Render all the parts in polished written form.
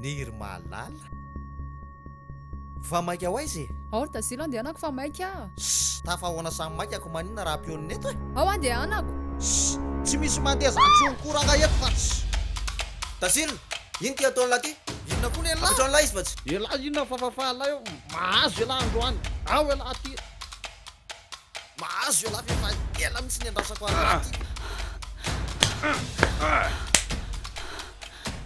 Niry malala fa maika ho aizy ao tasilo andehanako fa maika tafahoana samy maika ako maninona raha pionina eto e ao andehanako tsy misy mandeha zantsonkoranga eto fa tasilo ino ty ataon'la ty inona koa ny elatraon'la izy fa tsy ela inona fafafahalay eo mahazo ela androany ao ela ty mahazo ela fefa ela mitsy ny andrasako anaty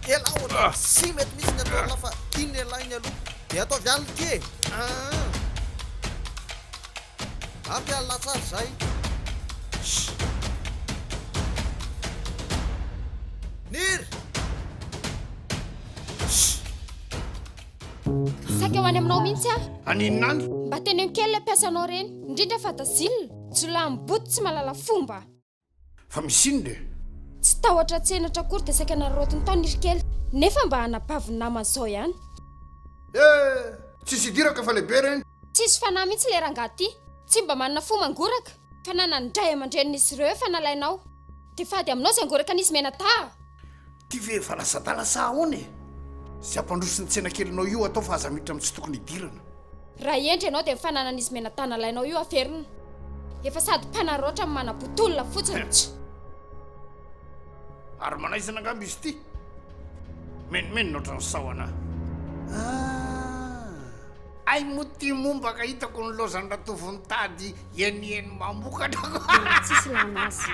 ela oa sy mety misy ny ataonla fa tiany ela iny aloha de atao vialiny ty e ampialina tsara zay niry saika ho any aminao mihitsy a aninonany mba teny kely le mpiasanao reny indrindra fa tazilina jolamiboty tsy malala fomba fa misy iny le tsy tahotra tsenatra kory de saika narotiny tao niry kely nefa mba hanabaviny naman'izao ihany tsisy idiraka fa lehibe reny tsisy fanahy mihitsy le rangaty tsy mba manana fo mangoraka fa nananydray aman-drenin'izy ireo efa nalainao de fady aminao zay angoraka nisy mena ta ty ve fa lasadalasa ahoana e sy ampandrosiny tsena kelinao io atao fa aza miditra amitsy tokony idirana raha endry ianao de mifananan'izy mena ta nalainao io aferina efa sady mpanaroatra amin'ny manabotolona fotsiny ary manaizana angambo izy ty menimenina oatra ny saoana ay moty mombaka hitako ny lozany ratovony tady enieny mamokatra tsisy lanazy